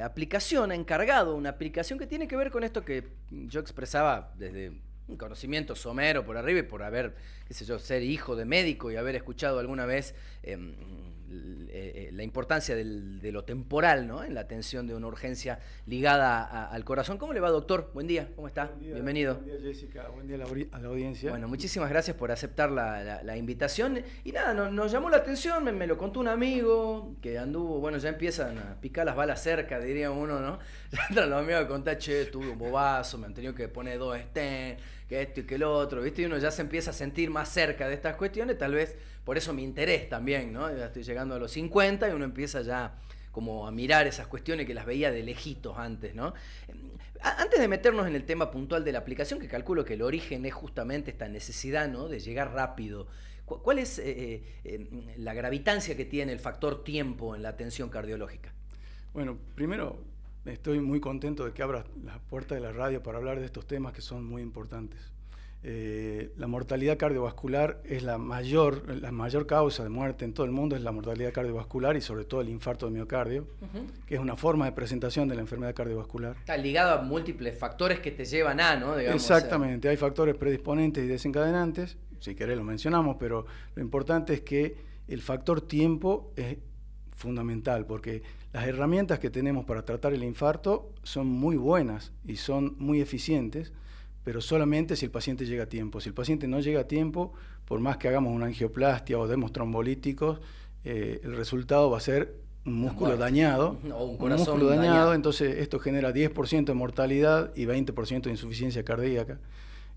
aplicación, ha encargado una aplicación que tiene que ver con esto que yo expresaba desde un conocimiento somero por arriba y por haber, qué sé yo, ser hijo de médico y haber escuchado alguna vez la importancia de lo temporal, ¿no? En la atención de una urgencia ligada al corazón. ¿Cómo le va, doctor? Buen día, ¿cómo está? Buen día, bienvenido. Buen día, Jessica. Buen día a la audiencia. Bueno, muchísimas gracias por aceptar la invitación. Y nada, nos llamó la atención, me lo contó un amigo que anduvo, bueno, ya empiezan a picar las balas cerca, diría uno, ¿no? Ya entran los amigos a contar, che, tuve un bobazo, me han tenido que poner 2 stents, que esto y que el otro, ¿viste? Y uno ya se empieza a sentir más cerca de estas cuestiones, tal vez por eso mi interés también, ¿no? Ya estoy llegando a los 50 y uno empieza ya como a mirar esas cuestiones que las veía de lejitos antes, ¿no? Antes de meternos en el tema puntual de la aplicación, que calculo que el origen es justamente esta necesidad, ¿no? De llegar rápido, ¿cuál es la gravitancia que tiene el factor tiempo en la atención cardiológica? Bueno, primero estoy muy contento de que abras la puerta de la radio para hablar de estos temas que son muy importantes. La mortalidad cardiovascular es la mayor causa de muerte en todo el mundo, es la mortalidad cardiovascular y sobre todo el infarto de miocardio, que es una forma de presentación de la enfermedad cardiovascular. Está ligado a múltiples factores que te llevan a, ¿no? Digamos, exactamente, hay factores predisponentes y desencadenantes, si querés lo mencionamos, pero lo importante es que el factor tiempo es fundamental, porque las herramientas que tenemos para tratar el infarto son muy buenas y son muy eficientes, pero solamente si el paciente llega a tiempo. Si el paciente no llega a tiempo, por más que hagamos una angioplastia o demos trombolíticos, el resultado va a ser un músculo dañado, o un corazón músculo dañado. Entonces esto genera 10% de mortalidad y 20% de insuficiencia cardíaca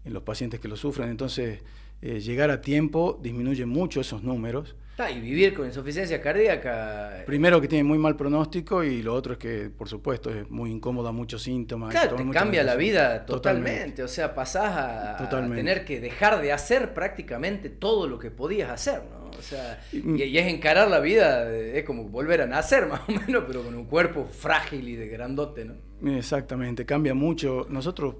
en los pacientes que lo sufren. Entonces llegar a tiempo disminuye mucho esos números. Y vivir con insuficiencia cardíaca. Primero que tiene muy mal pronóstico y lo otro es que, por supuesto, es muy incómoda, muchos síntomas. Claro, te cambia la vida totalmente. O sea, pasás a tener que dejar de hacer prácticamente todo lo que podías hacer, ¿no? O sea, y es encarar la vida, es como volver a nacer más o menos, pero con un cuerpo frágil y de grandote, ¿no? Exactamente, cambia mucho. Nosotros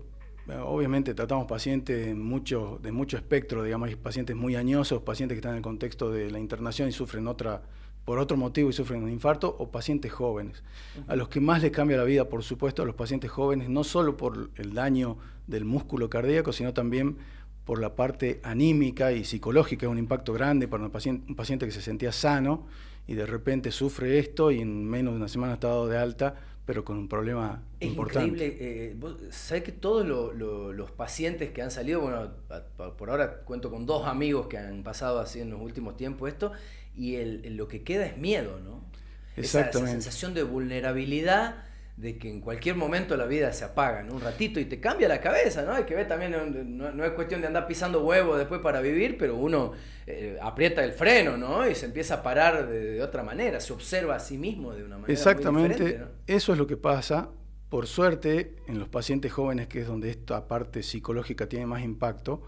obviamente tratamos pacientes de mucho espectro, digamos, hay pacientes muy añosos, pacientes que están en el contexto de la internación y sufren por otro motivo y sufren un infarto, o pacientes jóvenes. A los que más les cambia la vida, por supuesto, a los pacientes jóvenes, no solo por el daño del músculo cardíaco, sino también por la parte anímica y psicológica, es un impacto grande para un paciente que se sentía sano y de repente sufre esto y en menos de una semana está dado de alta, pero con un problema importante. Es increíble. Vos sabés que todos los pacientes que han salido, bueno, por ahora cuento con 2 amigos que han pasado así en los últimos tiempos esto, y lo que queda es miedo, ¿no? Esa sensación de vulnerabilidad, de que en cualquier momento la vida se apaga, ¿no? Un ratito y te cambia la cabeza, ¿no? Hay que ver también, no es cuestión de andar pisando huevos después para vivir, pero uno aprieta el freno, ¿no? Y se empieza a parar de otra manera, se observa a sí mismo de una manera muy diferente, ¿no? Eso es lo que pasa. Por suerte, en los pacientes jóvenes, que es donde esta parte psicológica tiene más impacto,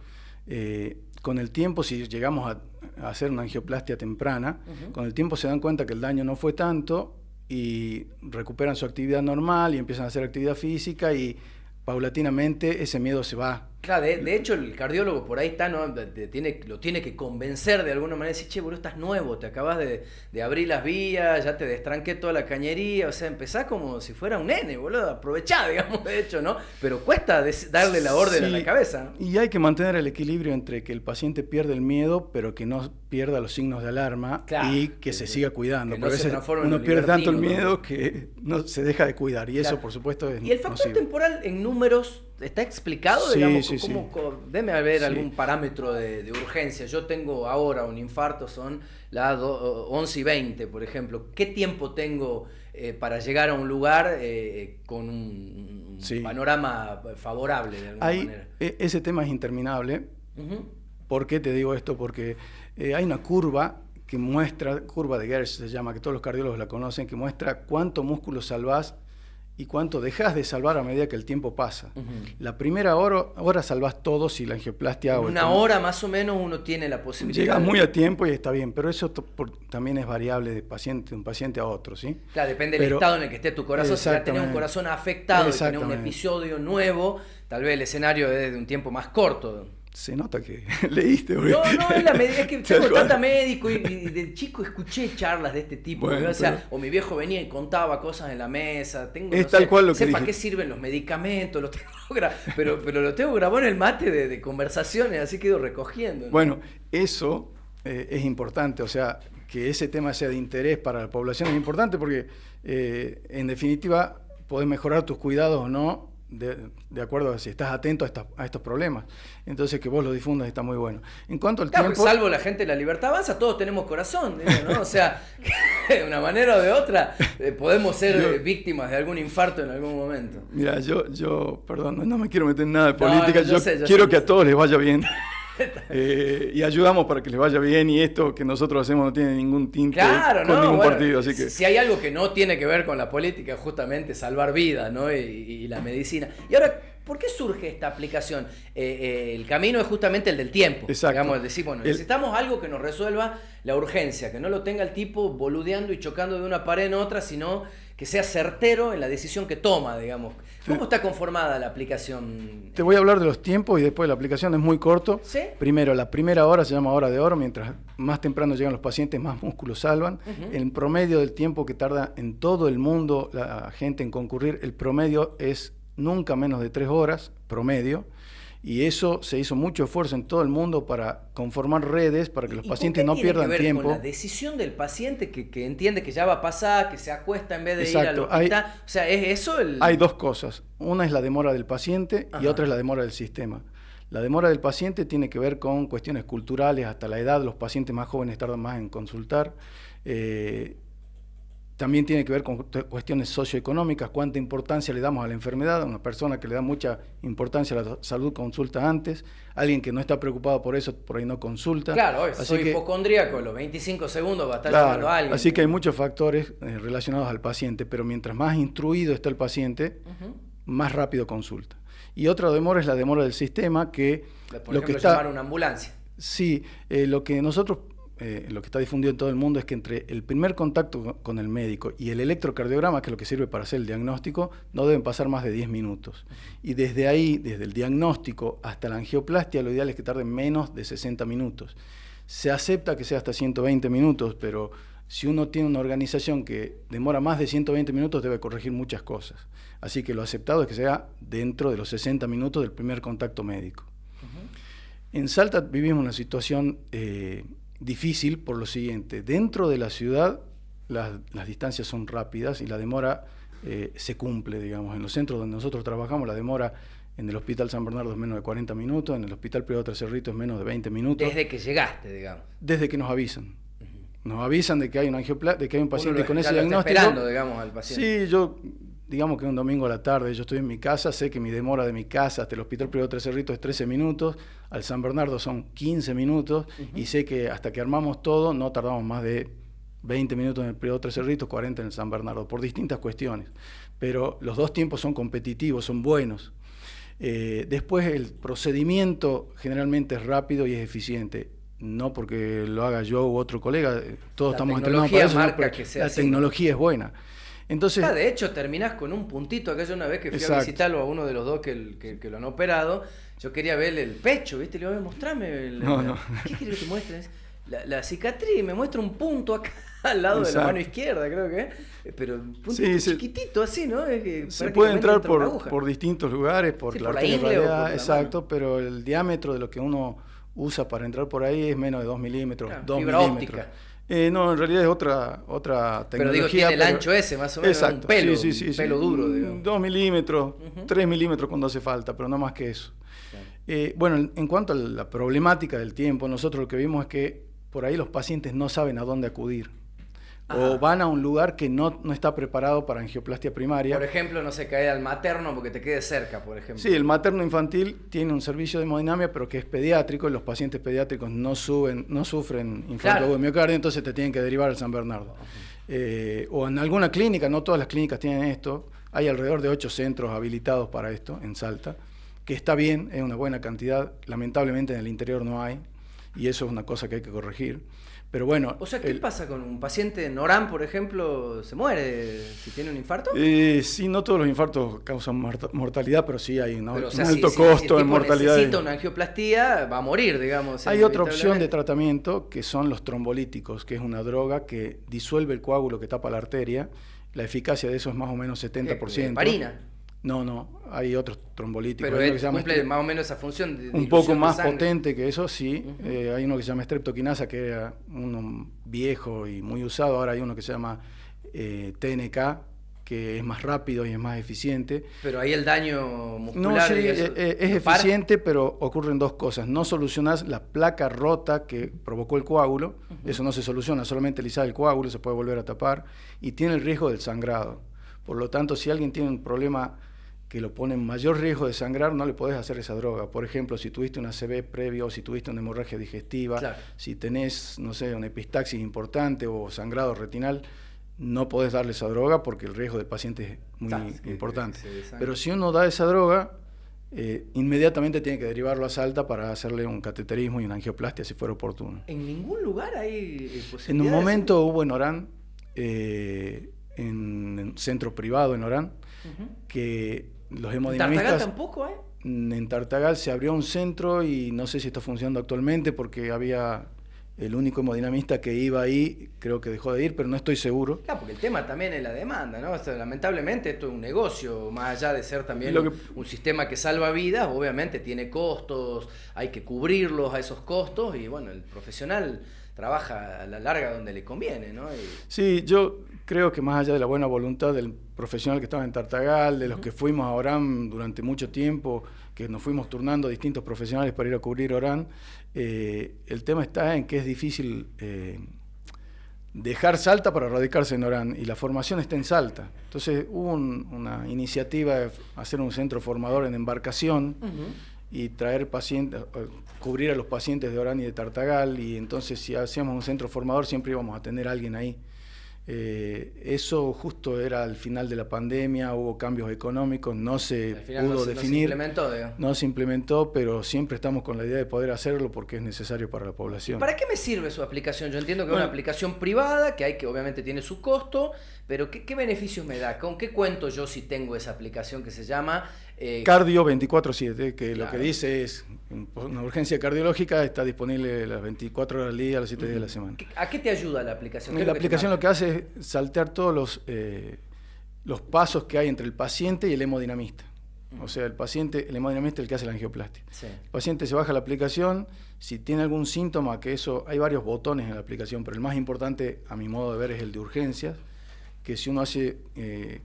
con el tiempo, si llegamos a hacer una angioplastia temprana, con el tiempo se dan cuenta que el daño no fue tanto y recuperan su actividad normal y empiezan a hacer actividad física y paulatinamente ese miedo se va. Claro, de hecho el cardiólogo por ahí está, ¿no? Lo tiene que convencer de alguna manera, decir, che, boludo, estás nuevo, te acabas de abrir las vías, ya te destranqué toda la cañería, o sea, empezás como si fuera un nene, boludo, aprovechá, digamos, de hecho, ¿no? Pero cuesta darle la orden a la cabeza, ¿no? Y hay que mantener el equilibrio entre que el paciente pierda el miedo, pero que no pierda los signos de alarma, claro, y que se siga cuidando. Porque a veces uno pierde tanto el miedo, ¿no? Que no se deja de cuidar, y claro, eso, por supuesto, es ¿Y el factor nocivo temporal en números está explicado? Sí, digamos, sí, sí. Deme a ver algún parámetro de urgencia. Yo tengo ahora un infarto, son las 11:20, por ejemplo. ¿Qué tiempo tengo para llegar a un lugar con un panorama favorable de alguna manera? Ese tema es interminable. ¿Por qué te digo esto? Porque hay una curva que muestra, curva de Gersh se llama, que todos los cardiólogos la conocen, que muestra cuánto músculo salvás y cuánto dejas de salvar a medida que el tiempo pasa. La primera hora salvás todo si la angioplastia... En una hora más o menos uno tiene la posibilidad... Llega muy a tiempo y está bien, pero eso también es variable de un paciente a otro, ¿sí? Claro, depende del estado en el que esté tu corazón. Si ya tenés un corazón afectado y tenés un episodio nuevo, tal vez el escenario es de un tiempo más corto. Se nota que leíste. No, es que tengo tanta médico y de chico escuché charlas de este tipo. Bueno, o sea, o mi viejo venía y contaba cosas en la mesa. Es tal cual lo que sé dije. ¿Para qué sirven los medicamentos? Los tengo pero lo tengo grabado en el mate de conversaciones, así quedo recogiendo, ¿no? Bueno, eso es importante, o sea, que ese tema sea de interés para la población es importante porque, en definitiva, podés mejorar tus cuidados o no, de acuerdo a si estás atento a estos problemas. Entonces, que vos lo difundas está muy bueno. En cuanto al tiempo... salvo la gente de La Libertad Avanza, todos tenemos corazón, ¿no? O sea, de una manera o de otra, podemos ser víctimas de algún infarto en algún momento. Mira, yo perdón, no me quiero meter en nada de política, yo quiero que a todos les vaya bien. Y ayudamos para que les vaya bien, y esto que nosotros hacemos no tiene ningún tinte con ningún partido, así que... Si hay algo que no tiene que ver con la política, justamente salvar vidas, ¿no? y la medicina. Y ahora, ¿por qué surge esta aplicación? El camino es justamente el del tiempo. Exacto. Digamos, decir, bueno, necesitamos algo que nos resuelva la urgencia, que no lo tenga el tipo boludeando y chocando de una pared en otra, sino que sea certero en la decisión que toma, digamos. ¿Cómo está conformada la aplicación? Te voy a hablar de los tiempos y después la aplicación es muy corto. ¿Sí? Primero, la primera hora se llama hora de oro, mientras más temprano llegan los pacientes, más músculos salvan. El promedio del tiempo que tarda en todo el mundo la gente en concurrir, el promedio es nunca menos de 3 horas, promedio. Y eso se hizo mucho esfuerzo en todo el mundo para conformar redes, para que los pacientes no pierdan tiempo. ¿Tiene que ver con la decisión del paciente que entiende que ya va a pasar, que se acuesta en vez de ir al hospital? O sea, ¿es eso el...? Hay dos cosas. Una es la demora del paciente y otra es la demora del sistema. La demora del paciente tiene que ver con cuestiones culturales, hasta la edad. Los pacientes más jóvenes tardan más en consultar. También tiene que ver con cuestiones socioeconómicas, cuánta importancia le damos a la enfermedad. Una persona que le da mucha importancia a la salud consulta antes, alguien que no está preocupado por eso, por ahí no consulta. Claro, soy hipocondríaco, los 25 segundos va a estar llamando a alguien. Así que hay muchos factores relacionados al paciente, pero mientras más instruido está el paciente, más rápido consulta. Y otra demora es la demora del sistema, que... Por ejemplo, llamar a una ambulancia. Sí, lo que nosotros... lo que está difundido en todo el mundo es que entre el primer contacto con el médico y el electrocardiograma, que es lo que sirve para hacer el diagnóstico, no deben pasar más de 10 minutos. Y desde ahí, desde el diagnóstico hasta la angioplastia, lo ideal es que tarde menos de 60 minutos. Se acepta que sea hasta 120 minutos, pero si uno tiene una organización que demora más de 120 minutos, debe corregir muchas cosas. Así que lo aceptado es que sea dentro de los 60 minutos del primer contacto médico. En Salta vivimos una situación... difícil por lo siguiente: dentro de la ciudad las distancias son rápidas y la demora se cumple, digamos. En los centros donde nosotros trabajamos, la demora en el Hospital San Bernardo es menos de 40 minutos, en el Hospital Privado Tres Cerritos es menos de 20 minutos. Desde que llegaste, digamos. Desde que nos avisan. Nos avisan de que hay de que hay un paciente con ese diagnóstico. Esperando, digamos, al paciente. Sí, digamos que un domingo a la tarde yo estoy en mi casa, sé que mi demora de mi casa hasta el Hospital Privado Tres Cerritos es 13 minutos, al San Bernardo son 15 minutos, y sé que hasta que armamos todo no tardamos más de 20 minutos en el Privado Tres Cerritos, 40 en el San Bernardo, por distintas cuestiones. Pero los dos tiempos son competitivos, son buenos. Después el procedimiento generalmente es rápido y es eficiente. No porque lo haga yo u otro colega, todos estamos entrenados para eso, la tecnología es buena. Entonces, de hecho, terminás con un puntito. Aquella una vez que fui a visitarlo a uno de los dos que lo han operado, yo quería ver el pecho, ¿viste? Le digo, mostrame. ¿Qué querés que te muestre? La cicatriz, me muestra un punto acá al lado de la mano izquierda, creo que. Pero un puntito chiquitito así, ¿no? Es que se puede entrar por distintos lugares, por la arteria radial, exacto, pero el diámetro de lo que uno usa para entrar por ahí es menos de 2 milímetros, 2 milímetros. Óptica. No, en realidad es otra tecnología. Pero digo, tiene el ancho ese, más o menos, exacto, un pelo, sí, pelo duro. Digamos. 2 milímetros, 3 milímetros cuando hace falta, pero no más que eso. Bueno, en cuanto a la problemática del tiempo, nosotros lo que vimos es que por ahí los pacientes no saben a dónde acudir. O van a un lugar que no está preparado para angioplastia primaria. Por ejemplo, no se cae al materno porque te quede cerca, por ejemplo. Sí, el materno infantil tiene un servicio de hemodinamia, pero que es pediátrico, y los pacientes pediátricos no sufren infarto agudo de miocardio, entonces te tienen que derivar al San Bernardo. O en alguna clínica, no todas las clínicas tienen esto, hay alrededor de 8 centros habilitados para esto en Salta, que está bien, es una buena cantidad, lamentablemente en el interior no hay, y eso es una cosa que hay que corregir. Pero bueno... O sea, ¿qué pasa con un paciente en Orán, por ejemplo? ¿Se muere si tiene un infarto? Sí, no todos los infartos causan mortalidad, pero sí hay un Pero, o sea, alto si costo el en tipo mortalidad. necesita una angioplastía, va a morir, digamos. Hay otra opción de tratamiento que son los trombolíticos, que es una droga que disuelve el coágulo que tapa la arteria. La eficacia de eso es más o menos 70%. ¿Heparina? No, hay otros trombolíticos. Pero él cumple más o menos esa función de un poco más sangre. potente que eso, sí. Hay uno que se llama streptokinasa, que era uno viejo y muy usado. Ahora hay uno que se llama TNK, que es más rápido y es más eficiente. Pero ahí el daño muscular... No, sí, es eficiente, pero ocurren dos cosas. No solucionas la placa rota que provocó el coágulo. Eso no se soluciona, solamente lisar el coágulo, se puede volver a tapar. Y tiene el riesgo del sangrado. Por lo tanto, si alguien tiene un problema que lo pone en mayor riesgo de sangrar, no le podés hacer esa droga. Por ejemplo, si tuviste una ACV previo, si tuviste una hemorragia digestiva, claro, si tenés, no sé, una epistaxis importante o sangrado retinal, no podés darle esa droga porque el riesgo del paciente es muy importante. Pero si uno da esa droga, inmediatamente tiene que derivarlo a Salta para hacerle un cateterismo y una angioplastia si fuera oportuno. ¿En ningún lugar hay posibilidades? En un momento hubo en Orán, en un centro privado en Orán, que los hemodinamistas... ¿En Tartagal tampoco hay? En Tartagal se abrió un centro y no sé si está funcionando actualmente porque había el único hemodinamista que iba ahí, creo que dejó de ir, pero no estoy seguro. Claro, porque el tema también es la demanda, ¿no? O sea, lamentablemente esto es un negocio, más allá de ser también un sistema que salva vidas, obviamente tiene costos, hay que cubrirlos a esos costos y bueno, el profesional trabaja a la larga donde le conviene, ¿no? Sí, yo creo que más allá de la buena voluntad del profesional que estaba en Tartagal, de los que fuimos a Orán durante mucho tiempo, que nos fuimos turnando distintos profesionales para ir a cubrir Orán, el tema está en que es difícil dejar Salta para radicarse en Orán, y la formación está en Salta. Entonces hubo una iniciativa de hacer un centro formador en embarcación y traer pacientes, cubrir a los pacientes de Orán y de Tartagal, y entonces si hacíamos un centro formador siempre íbamos a tener a alguien ahí. Eso justo era al final de la pandemia, hubo cambios económicos, no se pudo definir, no se implementó, pero siempre estamos con la idea de poder hacerlo porque es necesario para la población. ¿Para qué me sirve su aplicación? Yo entiendo que es una aplicación privada, que obviamente tiene su costo, pero ¿qué beneficios me da? ¿Con qué cuento yo si tengo esa aplicación que se llama... Cardio 24/7, que claro, lo que dice es una urgencia cardiológica, está disponible las 24 horas al día, los 7 días de la semana. ¿A qué te ayuda la aplicación? La aplicación lo que hace es saltear todos los pasos que hay entre el paciente y el hemodinamista. O sea, el hemodinamista es el que hace la angioplastia. Sí. El paciente se baja la aplicación, si tiene algún síntoma, que eso, hay varios botones en la aplicación, pero el más importante, a mi modo de ver, es el de urgencias, que si uno hace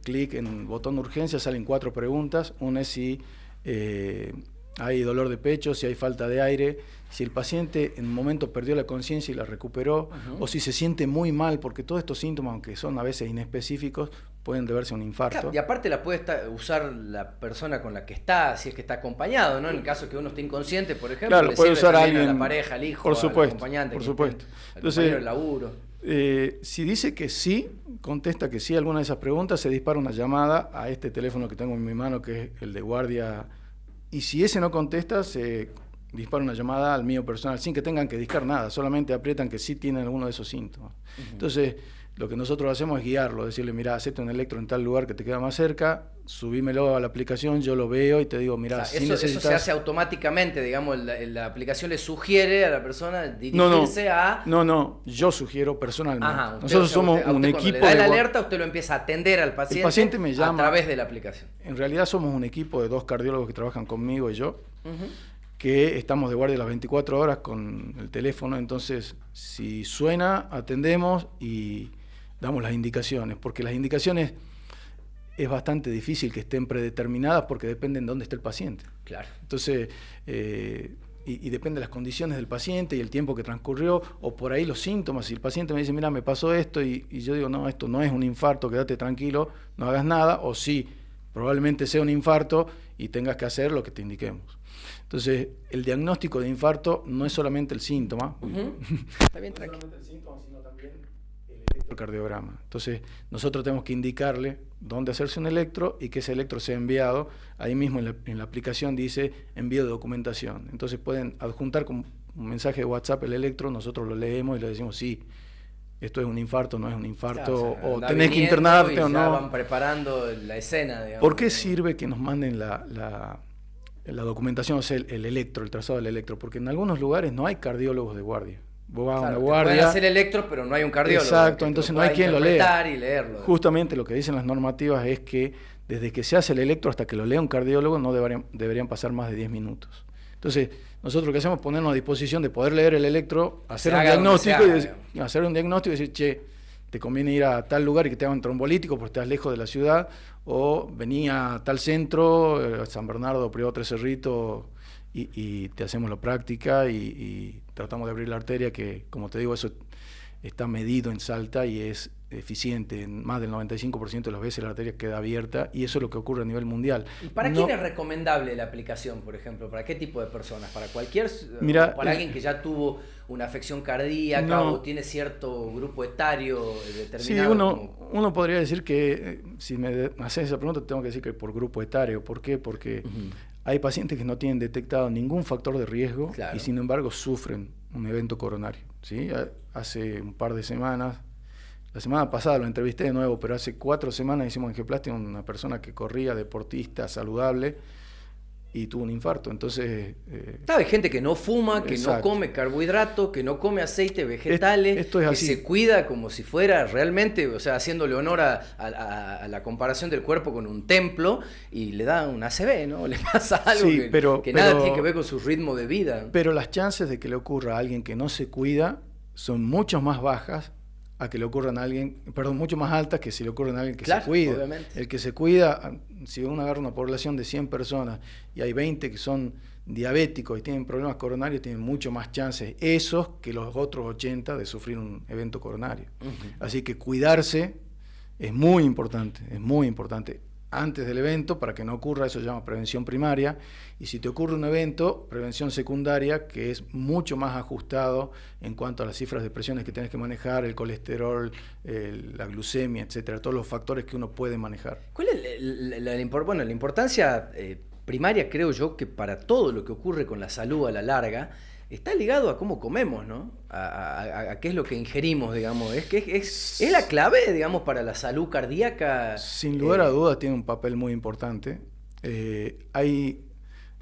clic en el botón de urgencia salen 4 preguntas. Una es si hay dolor de pecho, si hay falta de aire, si el paciente en un momento perdió la conciencia y la recuperó, o si se siente muy mal, porque todos estos síntomas, aunque son a veces inespecíficos, pueden deberse a un infarto. Claro, y aparte la puede usar la persona con la que está, si es que está acompañado, ¿no? En el caso que uno esté inconsciente, por ejemplo, claro, le puede sirve usar a alguien, a la pareja, al hijo, por supuesto, al acompañante, por supuesto. Al compañero del laburo. Si dice que sí, contesta que sí a alguna de esas preguntas, se dispara una llamada a este teléfono que tengo en mi mano, que es el de guardia, y si ese no contesta, se dispara una llamada al mío personal, sin que tengan que discar nada, solamente aprietan que sí tienen alguno de esos síntomas. Entonces, lo que nosotros hacemos es guiarlo, decirle, mira, hacete un electro en tal lugar que te queda más cerca, subímelo a la aplicación, yo lo veo y te digo, mira, si necesitas... Eso se hace automáticamente, digamos, la aplicación le sugiere a la persona dirigirse a... No, yo sugiero personalmente. Nosotros somos un equipo... Le da la alerta, usted lo empieza a atender al paciente, el paciente me llama, a través de la aplicación. En realidad somos un equipo de 2 cardiólogos que trabajan conmigo y yo, que estamos de guardia las 24 horas con el teléfono, entonces si suena, atendemos y damos las indicaciones, porque las indicaciones es bastante difícil que estén predeterminadas porque dependen de dónde esté el paciente. Claro. Entonces, y depende de las condiciones del paciente y el tiempo que transcurrió, o por ahí los síntomas. Si el paciente me dice, mira, me pasó esto, y yo digo, no, esto no es un infarto, quédate tranquilo, no hagas nada, o sí, probablemente sea un infarto y tengas que hacer lo que te indiquemos. Entonces, el diagnóstico de infarto no es solamente el síntoma, Está bien, tranquilo. No solamente el síntoma, sino también el electrocardiograma. Entonces, nosotros tenemos que indicarle dónde hacerse un electro y que ese electro sea enviado. Ahí mismo en la aplicación dice envío de documentación. Entonces, pueden adjuntar con un mensaje de WhatsApp el electro, nosotros lo leemos y le decimos sí, esto es un infarto, no es un infarto, Claro, o tenés que internarte o no. Ya van preparando la escena, digamos. ¿Por qué sirve que nos manden la documentación, o sea, el electro, el trazado del electro? Porque en algunos lugares no hay cardiólogos de guardia. Vos vas a una guardia. Pueden hacer electro, pero no hay un cardiólogo. Exacto, entonces no hay quien lo lea. Y leerlo. Justamente lo que dicen las normativas es que desde que se hace el electro hasta que lo lea un cardiólogo no deberían pasar más de 10 minutos. Entonces, nosotros lo que hacemos es ponernos a disposición de poder leer el electro, hacer un diagnóstico y decir, che, te conviene ir a tal lugar y que te hagan trombolítico porque estás lejos de la ciudad, o venía a tal centro, San Bernardo, Privado Tres Cerritos, y te hacemos la práctica y tratamos de abrir la arteria, que como te digo, eso está medido en Salta y es eficiente. En más del 95% de las veces la arteria queda abierta, y eso es lo que ocurre a nivel mundial. ¿Y para quién es recomendable la aplicación, por ejemplo? ¿Para qué tipo de personas? ¿Para cualquier, mira, para alguien que ya tuvo una afección cardíaca o tiene cierto grupo etario determinado? Sí, uno podría decir que, si me haces esa pregunta, tengo que decir que por grupo etario. ¿Por qué? Porque hay pacientes que no tienen detectado ningún factor de riesgo, claro, y sin embargo sufren un evento coronario, ¿sí? Hace un par de semanas, la semana pasada lo entrevisté de nuevo, pero hace 4 semanas hicimos angioplastia a una persona que corría, deportista, saludable, y tuvo un infarto. Entonces, hay gente que no fuma, que no come carbohidratos, que no come aceites vegetales, esto es que así. Se cuida como si fuera realmente, o sea, haciéndole honor a la comparación del cuerpo con un templo, y le da un ACV, ¿no? Le pasa algo que nada tiene que ver con su ritmo de vida. Pero las chances de que le ocurra a alguien que no se cuida son mucho más bajas a que le ocurran a alguien, mucho más altas que si le ocurren a alguien que se cuida. Obviamente. El que se cuida, si uno agarra una población de 100 personas y hay 20 que son diabéticos y tienen problemas coronarios, tienen mucho más chances esos que los otros 80 de sufrir un evento coronario. Así que cuidarse es muy importante, antes del evento, para que no ocurra. Eso se llama prevención primaria, y si te ocurre un evento, prevención secundaria, que es mucho más ajustado en cuanto a las cifras de presiones que tienes que manejar, el colesterol, la glucemia, etcétera, todos los factores que uno puede manejar. ¿Cuál es la importancia primaria? Creo yo que para todo lo que ocurre con la salud a la larga está ligado a cómo comemos, ¿no? A qué es lo que ingerimos, digamos. Es la clave, digamos, para la salud cardíaca. Sin lugar a dudas tiene un papel muy importante. Hay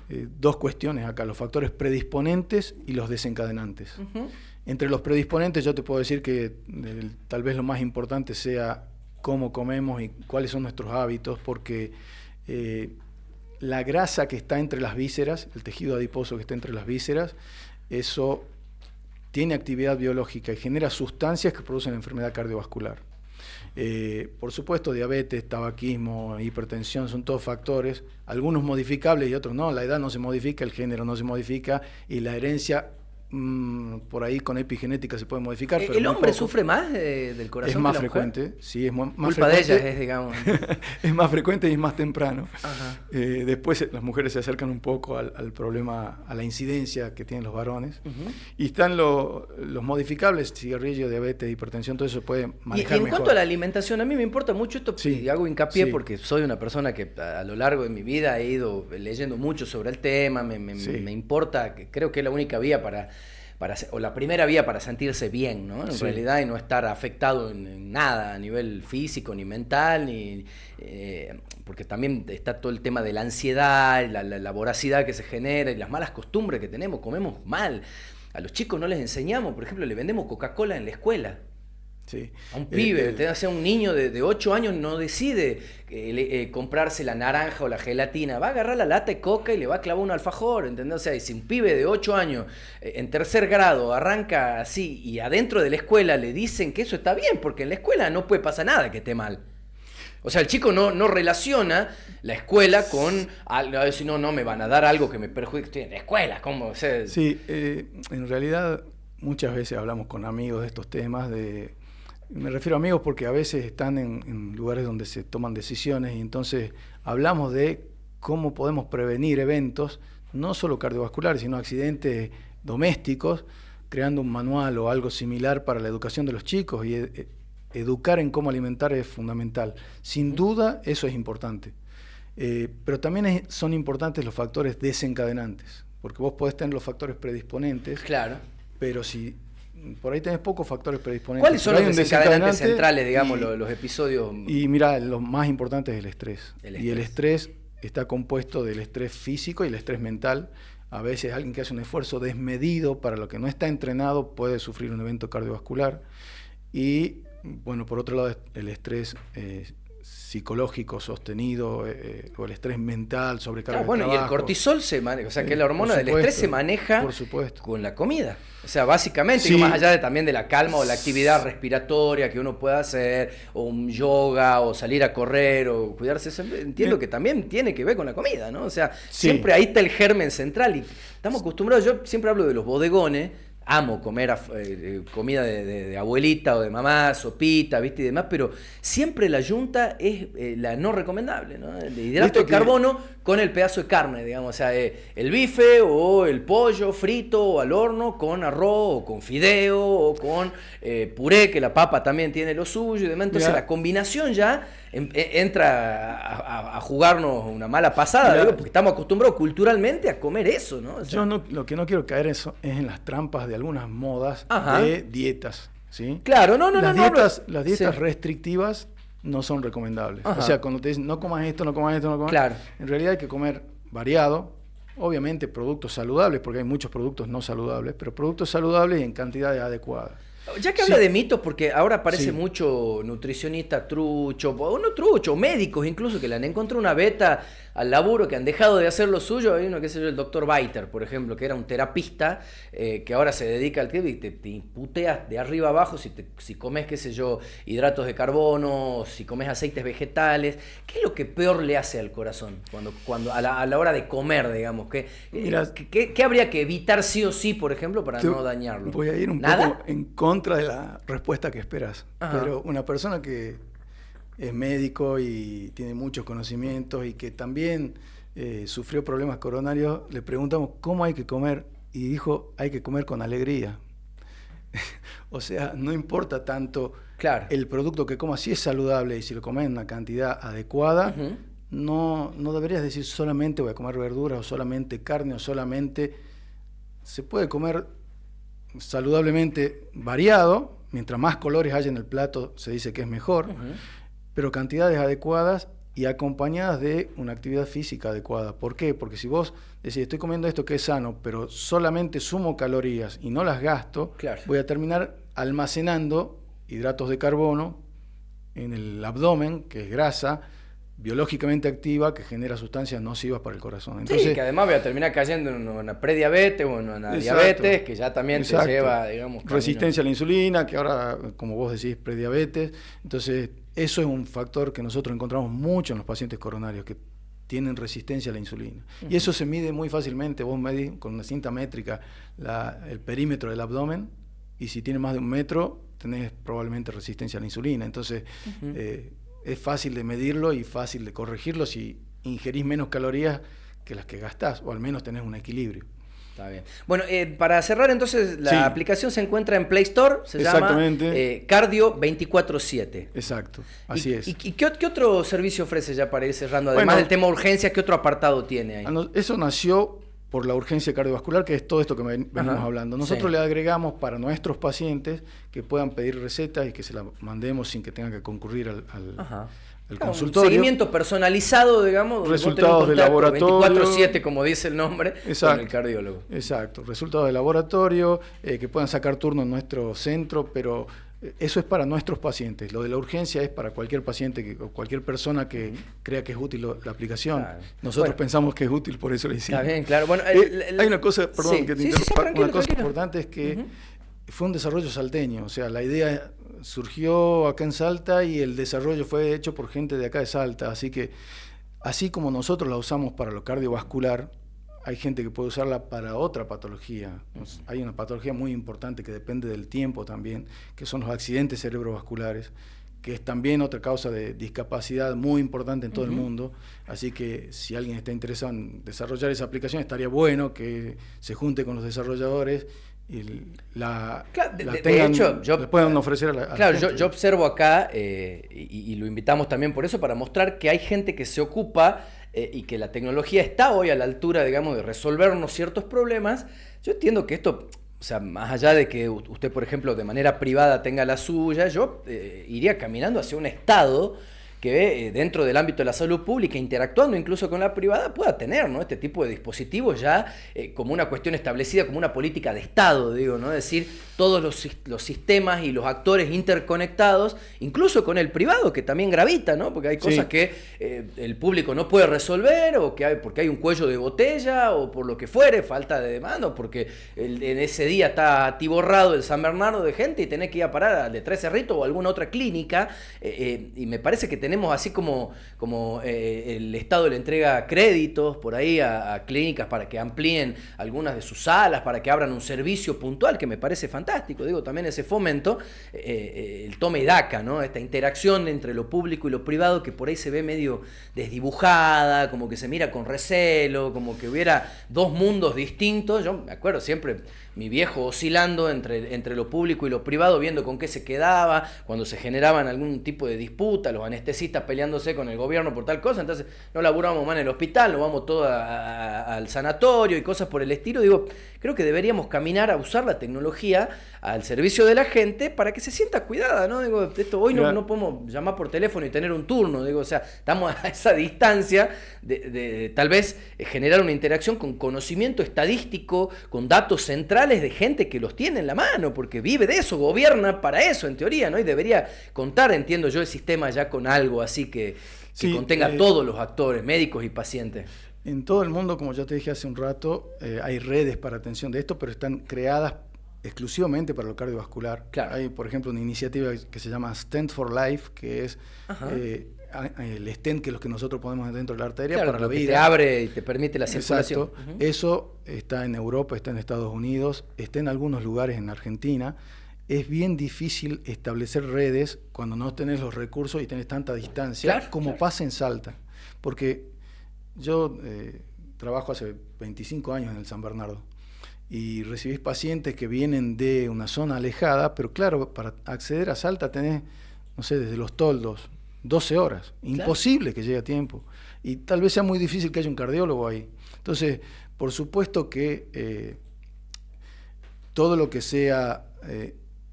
2 cuestiones acá: los factores predisponentes y los desencadenantes. Entre los predisponentes yo te puedo decir que tal vez lo más importante sea cómo comemos y cuáles son nuestros hábitos, porque la grasa que está entre las vísceras, el tejido adiposo que está entre las vísceras, eso tiene actividad biológica y genera sustancias que producen enfermedad cardiovascular. Por supuesto, diabetes, tabaquismo, hipertensión, son todos factores, algunos modificables y otros no. La edad no se modifica, el género no se modifica, y la herencia por ahí con epigenética se puede modificar. Pero ¿El hombre sufre más del corazón? Es más frecuente, sí, es más culpa frecuente. De ellas es, digamos. Es más frecuente y es más temprano. Ajá. Después las mujeres se acercan un poco al problema, a la incidencia que tienen los varones. Y están los modificables: cigarrillo, diabetes, hipertensión, todo eso se puede manejar y en mejor. cuanto a la alimentación, a mí me importa mucho esto, Sí, y hago hincapié sí. porque soy una persona que a lo largo de mi vida he ido leyendo mucho sobre el tema, me importa, creo que es la única vía o la primera vía para sentirse bien, ¿no? En realidad, y no estar afectado en nada a nivel físico, ni mental, porque también está todo el tema de la ansiedad, la voracidad que se genera y las malas costumbres que tenemos. Comemos mal. A los chicos no les enseñamos, por ejemplo, le vendemos Coca-Cola en la escuela. Sí. A un pibe, o sea, un niño de 8 años no decide comprarse la naranja o la gelatina, va a agarrar la lata de coca y le va a clavar un alfajor, ¿entendés? O sea, si un pibe de 8 años en 3er grado arranca así, y adentro de la escuela le dicen que eso está bien, porque en la escuela no puede pasar nada que esté mal. O sea, el chico no relaciona la escuela con algo, si no me van a dar algo que me perjudique. Estoy en la escuela, ¿cómo? O sea, sí, en realidad muchas veces hablamos con amigos de estos temas, me refiero a amigos porque a veces están en lugares donde se toman decisiones, y entonces hablamos de cómo podemos prevenir eventos, no solo cardiovasculares, sino accidentes domésticos, creando un manual o algo similar para la educación de los chicos, y educar en cómo alimentar es fundamental. Sin duda eso es importante, pero también son importantes los factores desencadenantes. porque vos podés tener los factores predisponentes, Claro. pero si por ahí tenés pocos factores predisponentes. ¿Cuáles son pero los hay un desencadenantes desencadenante centrales, digamos, los episodios? Y mira, lo más importante es el estrés. Y el estrés. estrés está compuesto del estrés físico y el estrés mental. A veces alguien que hace un esfuerzo desmedido para lo que no está entrenado puede sufrir un evento cardiovascular. Y bueno, por otro lado, el estrés psicológico sostenido o el estrés mental, sobrecarga de trabajo. Y el cortisol se maneja, o sea que la hormona del estrés se maneja con la comida. O sea, básicamente, más allá también de la calma o la actividad respiratoria que uno pueda hacer, o un yoga, o salir a correr, o cuidarse, entiendo que también tiene que ver con la comida, ¿no? O sea, siempre ahí está el germen central y estamos acostumbrados, yo siempre hablo de los bodegones. Amo comer comida de abuelita o de mamá, sopita, ¿viste? Y demás, pero siempre la yunta es la no recomendable, ¿no? El hidrato de carbono con el pedazo de carne, digamos, o sea, el bife o el pollo frito o al horno con arroz o con fideo o con puré, que la papa también tiene lo suyo y demás. Entonces la combinación ya entra a jugarnos una mala pasada, digo, porque estamos acostumbrados culturalmente a comer eso, ¿no? O sea, yo lo que no quiero caer es en las trampas de algunas modas de dietas, ¿sí? Claro, Las dietas restrictivas no son recomendables. O sea, cuando te dicen no comas esto, no comas esto, no comas, claro. En realidad hay que comer variado, obviamente productos saludables, porque hay muchos productos no saludables, pero productos saludables y en cantidades adecuadas. Ya que habla de mitos, porque ahora aparece mucho nutricionista trucho, o no trucho, médicos incluso, que le han encontrado una beta al laburo, que han dejado de hacer lo suyo. Hay uno, qué sé yo, el doctor Biter, por ejemplo, que era un terapista, que ahora se dedica al tiempo y te puteas de arriba abajo si comes, qué sé yo, hidratos de carbono, si comes aceites vegetales. ¿Qué es lo que peor le hace al corazón cuando a la hora de comer, digamos? ¿Qué habría que evitar sí o sí, por ejemplo, para no dañarlo? Voy a ir un poco en contra de la respuesta que esperas. Pero una persona que es médico y tiene muchos conocimientos y que también sufrió problemas coronarios, le preguntamos cómo hay que comer y dijo hay que comer con alegría. O sea, no importa tanto el producto que comas, si es saludable y si lo comes en una cantidad adecuada, no deberías decir solamente voy a comer verduras o solamente carne o solamente... Se puede comer saludablemente variado, mientras más colores haya en el plato se dice que es mejor, pero cantidades adecuadas y acompañadas de una actividad física adecuada. ¿Por qué? Porque si vos decís estoy comiendo esto que es sano, pero solamente sumo calorías y no las gasto, voy a terminar almacenando hidratos de carbono en el abdomen, que es grasa biológicamente activa que genera sustancias nocivas para el corazón. Entonces, que además voy a terminar cayendo en una prediabetes o en una diabetes que ya también te lleva, digamos... Resistencia a la insulina, que ahora, como vos decís, prediabetes. Entonces, eso es un factor que nosotros encontramos mucho en los pacientes coronarios, que tienen resistencia a la insulina. Y eso se mide muy fácilmente. Vos medís con una cinta métrica el perímetro del abdomen, y si tiene más de 1 metro, tenés probablemente resistencia a la insulina. Entonces, es fácil de medirlo y fácil de corregirlo si ingerís menos calorías que las que gastás, o al menos tenés un equilibrio. Está bien. Bueno, para cerrar entonces, la aplicación se encuentra en Play Store, se llama Cardio 24/7. Exacto, así es. ¿Y qué otro servicio ofrece ya para ir cerrando? Además del tema urgencia, ¿qué otro apartado tiene ahí? Eso nació por la urgencia cardiovascular, que es todo esto que venimos hablando. Nosotros le agregamos para nuestros pacientes que puedan pedir recetas y que se las mandemos sin que tengan que concurrir al consultorio. Un seguimiento personalizado, digamos. Resultados de laboratorio. 24/7, como dice el nombre, con el cardiólogo. Exacto. Resultados de laboratorio, que puedan sacar turno en nuestro centro, pero eso es para nuestros pacientes. Lo de la urgencia es para cualquier paciente o cualquier persona que crea que es útil la aplicación. Claro. Nosotros pensamos que es útil, por eso le hicimos. Está bien, claro. Bueno, hay una cosa, perdón, que te interrumpa. Una cosa importante es que fue un desarrollo salteño. O sea, la idea surgió acá en Salta y el desarrollo fue hecho por gente de acá de Salta. Así que, así como nosotros la usamos para lo cardiovascular, hay gente que puede usarla para otra patología. Hay una patología muy importante que depende del tiempo también, que son los accidentes cerebrovasculares, que es también otra causa de discapacidad muy importante en todo el mundo. Así que si alguien está interesado en desarrollar esa aplicación, estaría bueno que se junte con los desarrolladores y la puedan ofrecer a la gente. Yo observo acá, y lo invitamos también por eso, para mostrar que hay gente que se ocupa y que la tecnología está hoy a la altura, digamos, de resolvernos ciertos problemas, yo entiendo que esto, o sea, más allá de que usted, por ejemplo, de manera privada tenga la suya, yo iría caminando hacia un Estado que dentro del ámbito de la salud pública, interactuando incluso con la privada, pueda tener, ¿no?, este tipo de dispositivos ya como una cuestión establecida, como una política de Estado, digo, ¿no? Es decir, todos los sistemas y los actores interconectados, incluso con el privado, que también gravita, ¿no? Porque hay cosas que el público no puede resolver, o que porque hay un cuello de botella, o por lo que fuere, falta de demanda, o porque en ese día está atiborrado el San Bernardo de gente y tenés que ir a parar al de Tres Cerritos o alguna otra clínica, y me parece que tenemos así como el Estado le entrega créditos por ahí a clínicas para que amplíen algunas de sus salas, para que abran un servicio puntual, que me parece fantástico. Digo, también ese fomento, el toma y daca, ¿no? Esta interacción entre lo público y lo privado, que por ahí se ve medio desdibujada, como que se mira con recelo, como que hubiera dos mundos distintos. Yo me acuerdo siempre mi viejo oscilando entre lo público y lo privado, viendo con qué se quedaba, cuando se generaban algún tipo de disputa, los anestesistas peleándose con el gobierno por tal cosa, entonces no laburamos más en el hospital, nos vamos todos al sanatorio y cosas por el estilo. Digo, creo que deberíamos caminar a usar la tecnología al servicio de la gente para que se sienta cuidada, ¿no? Digo, esto hoy no podemos llamar por teléfono y tener un turno, digo, o sea, estamos a esa distancia de tal vez generar una interacción con conocimiento estadístico, con datos centrales de gente que los tiene en la mano, porque vive de eso, gobierna para eso, en teoría, ¿no? Y debería contar, entiendo yo, el sistema ya con algo así que contenga todos los actores, médicos y pacientes. En todo el mundo, como ya te dije hace un rato, hay redes para atención de esto, pero están creadas exclusivamente para lo cardiovascular. Claro. Hay, por ejemplo, una iniciativa que se llama Stent for Life, que es el stent, que es lo que nosotros ponemos dentro de la arteria, claro, para la vida. Que te abre y te permite la circulación. Exacto. Eso está en Europa, está en Estados Unidos, está en algunos lugares en Argentina. Es bien difícil establecer redes cuando no tenés los recursos y tenés tanta distancia, como pasa en Salta. Porque yo trabajo hace 25 años en el San Bernardo y recibís pacientes que vienen de una zona alejada, pero claro, para acceder a Salta tenés, no sé, desde Los Toldos, 12 horas. Imposible que llegue a tiempo. Y tal vez sea muy difícil que haya un cardiólogo ahí. Entonces, por supuesto que todo lo que sea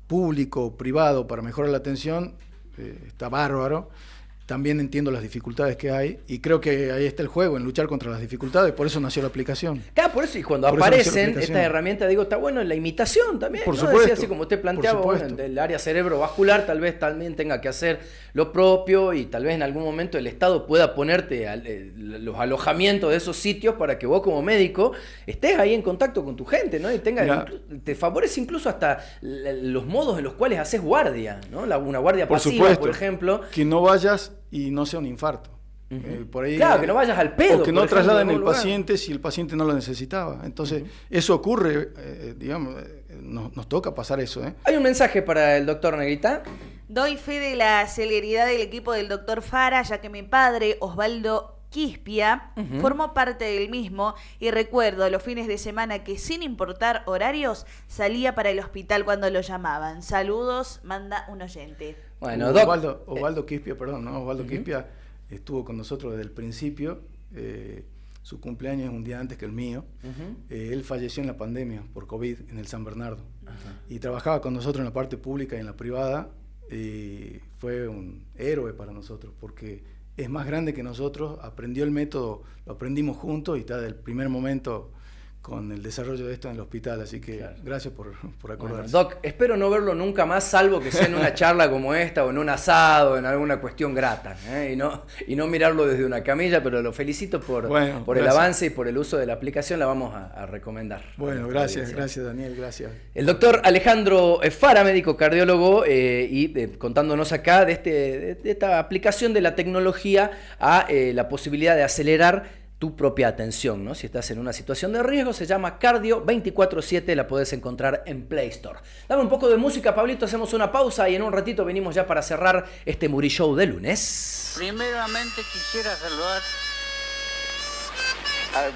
público o privado para mejorar la atención está bárbaro. También entiendo las dificultades que hay y creo que ahí está el juego, en luchar contra las dificultades, por eso nació la aplicación. Claro, por eso, y cuando aparecen estas herramientas, digo, está bueno en la imitación también, por ¿no? supuesto, decía, así como usted planteaba, bueno, el área cerebrovascular tal vez también tenga que hacer lo propio y tal vez en algún momento el Estado pueda ponerte los alojamientos de esos sitios para que vos como médico estés ahí en contacto con tu gente, ¿no? Y te favorece incluso hasta los modos en los cuales haces guardia, ¿no? Una guardia pasiva, por ejemplo. Que no vayas y no sea un infarto. Por ahí, claro, que no vayas al pedo. O que no trasladen el paciente si el paciente no lo necesitaba. Entonces, eso ocurre, digamos, nos toca pasar eso. Hay un mensaje para el doctor Negrita. Doy fe de la celeridad del equipo del doctor Fara, ya que mi padre, Osvaldo Quispia, formó parte del mismo y recuerdo los fines de semana que sin importar horarios salía para el hospital cuando lo llamaban. Saludos, manda un oyente. Bueno, Osvaldo Quispia, perdón, ¿no? Osvaldo Quispia estuvo con nosotros desde el principio. Su cumpleaños es un día antes que el mío. Él falleció en la pandemia por COVID en el San Bernardo. Y trabajaba con nosotros en la parte pública y en la privada. Y fue un héroe para nosotros porque es más grande que nosotros, aprendió el método, lo aprendimos juntos y está desde el primer momento con el desarrollo de esto en el hospital, así que gracias por acordarse. Bueno, Doc, espero no verlo nunca más, salvo que sea en una charla como esta, o en un asado, en alguna cuestión grata, y no mirarlo desde una camilla, pero lo felicito por el avance y por el uso de la aplicación, la vamos a recomendar. Bueno, gracias Daniel, gracias. El doctor Alejandro Fara, médico cardiólogo, y contándonos acá de esta aplicación de la tecnología a la posibilidad de acelerar tu propia atención, ¿no? Si estás en una situación de riesgo, se llama Cardio 24/7, la podés encontrar en Play Store. Dame un poco de música, Pablito, hacemos una pausa y en un ratito venimos ya para cerrar este Muri Show de lunes. Primeramente quisiera saludar al